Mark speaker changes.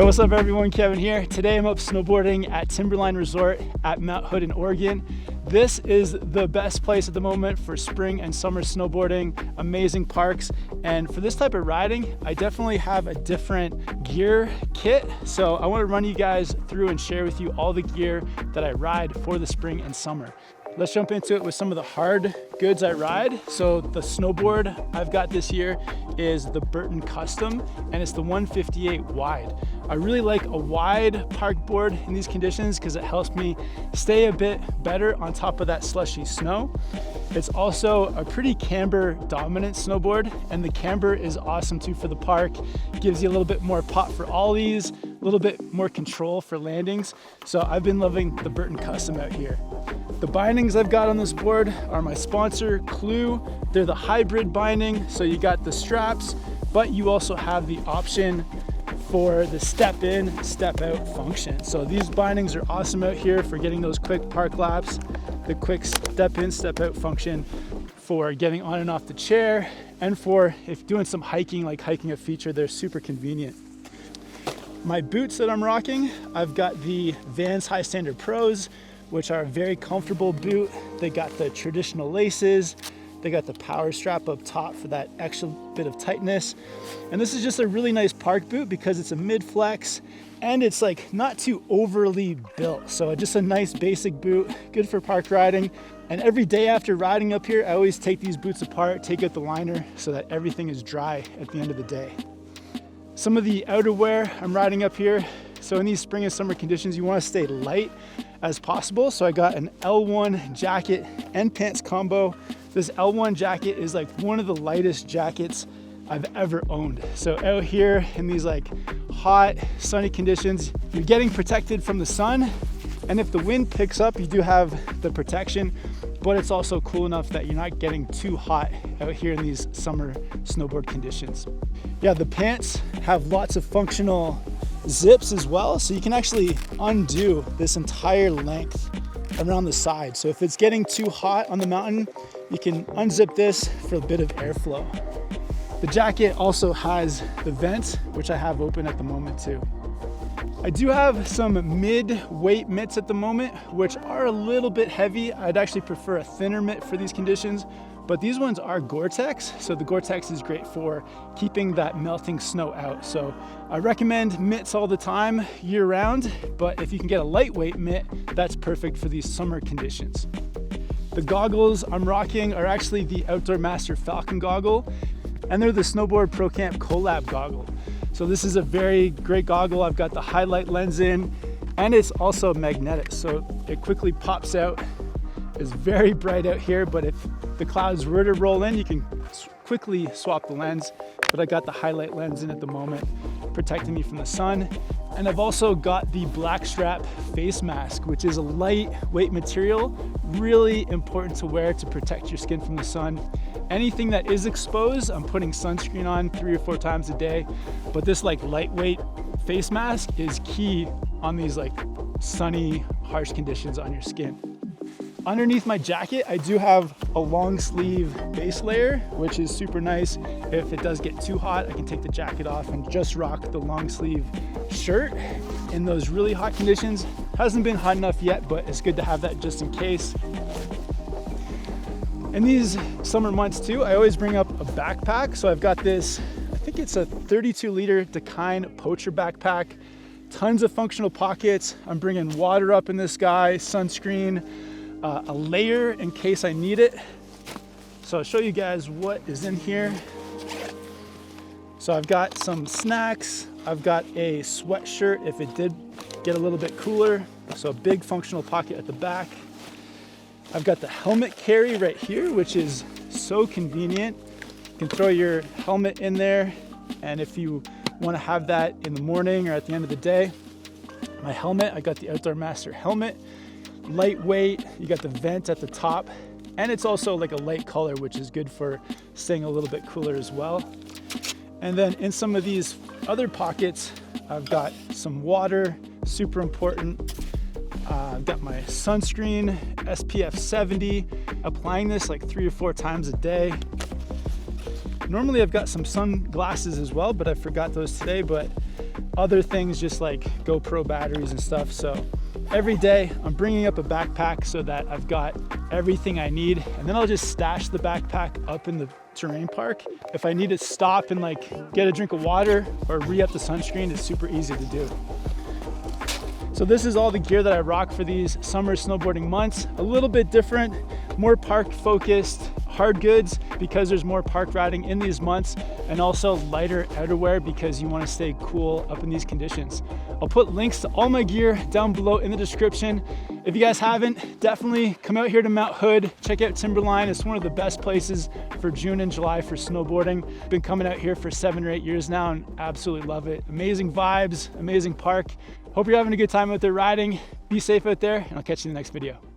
Speaker 1: Yo, what's up everyone, Kevin here. Today I'm up snowboarding at Timberline Resort at Mount Hood in Oregon. This is the best place at the moment for spring and summer snowboarding, amazing parks. And for this type of riding, I definitely have a different gear kit. So I want to run you guys through and share with you all the gear that I ride for the spring and summer. Let's jump into it with some of the hard goods I ride. So the snowboard I've got this year is the Burton Custom, and it's the 158 wide. I really like a wide park board in these conditions because it helps me stay a bit better on top of that slushy snow. It's also a pretty camber dominant snowboard, and the camber is awesome too for the park. Gives you a little bit more pop for ollies, a little bit more control for landings. So I've been loving the Burton Custom out here. The bindings I've got on this board are my sponsor, Clue. They're the hybrid binding, so you got the straps, but you also have the option for the step in, step out function. So these bindings are awesome out here for getting those quick park laps, the quick step in, step out function for getting on and off the chair, and for if doing some hiking, like hiking a feature, they're super convenient. My boots that I'm rocking, I've got the Vans High Standard Pros, which are a very comfortable boot. They got the traditional laces, they got the power strap up top for that extra bit of tightness. And this is just a really nice park boot because it's a mid flex and it's like not too overly built. So just a nice basic boot, good for park riding. And every day after riding up here, I always take these boots apart, take out the liner so that everything is dry at the end of the day. Some of the outerwear I'm riding up here. So in these spring and summer conditions, you want to stay light as possible. So I got an L1 jacket and pants combo. This L1 jacket is like one of the lightest jackets I've ever owned. So out here in these like hot, sunny conditions, you're getting protected from the sun. And if the wind picks up, you do have the protection, but it's also cool enough that you're not getting too hot out here in these summer snowboard conditions. Yeah, the pants have lots of functional zips as well, so you can actually undo this entire length around the side. So if it's getting too hot on the mountain, you can unzip this for a bit of airflow. The jacket also has the vent, which I have open at the moment too. I do have some mid-weight mitts at the moment, which are a little bit heavy. I'd actually prefer a thinner mitt for these conditions, but these ones are Gore-Tex. So the Gore-Tex is great for keeping that melting snow out. So I recommend mitts all the time, year round, but if you can get a lightweight mitt, that's perfect for these summer conditions. The goggles I'm rocking are actually the Outdoor Master Falcon goggle, and they're the Snowboard Pro Camp Collab goggle. So this is a very great goggle. I've got the highlight lens in, and it's also magnetic, so it quickly pops out. It's very bright out here, but if the clouds were to roll in, you can quickly swap the lens. But I got the highlight lens in at the moment, protecting me from the sun. And I've also got the Blackstrap face mask, which is a lightweight material, really important to wear to protect your skin from the sun. Anything that is exposed, I'm putting sunscreen on 3 or 4 times a day, but this like lightweight face mask is key on these like sunny, harsh conditions on your skin. Underneath my jacket, I do have a long sleeve base layer, which is super nice. If it does get too hot, I can take the jacket off and just rock the long sleeve shirt in those really hot conditions. Hasn't been hot enough yet, but it's good to have that just in case. In these summer months too, I always bring up a backpack. So I've got this, I think it's a 32-liter Dakine Poacher backpack. Tons of functional pockets. I'm bringing water up in this guy, sunscreen, a layer in case I need it. So I'll show you guys what is in here. So I've got some snacks. I've got a sweatshirt if it did get a little bit cooler. So a big functional pocket at the back. I've got the helmet carry right here, which is so convenient. You can throw your helmet in there, and if you want to have that in the morning or at the end of the day. My helmet, I got the Outdoor Master helmet. Lightweight, you got the vent at the top, and it's also like a light color, which is good for staying a little bit cooler as well. And then in some of these other pockets, I've got some water, super important. I've got my sunscreen, SPF 70, applying this like 3 or 4 times a day. Normally I've got some sunglasses as well, but I forgot those today, but other things just like GoPro batteries and stuff. So every day I'm bringing up a backpack so that I've got everything I need, and then I'll just stash the backpack up in the terrain park. If I need to stop and like get a drink of water or re-up the sunscreen, it's super easy to do. So this is all the gear that I rock for these summer snowboarding months. A little bit different, more park focused hard goods because there's more park riding in these months, and also lighter outerwear because you want to stay cool up in these conditions. I'll put links to all my gear down below in the description. If you guys haven't, definitely come out here to Mount Hood. Check out Timberline. It's one of the best places for June and July for snowboarding. Been coming out here for 7 or 8 years now and absolutely love it. Amazing vibes, amazing park. Hope you're having a good time out there riding. Be safe out there, and I'll catch you in the next video.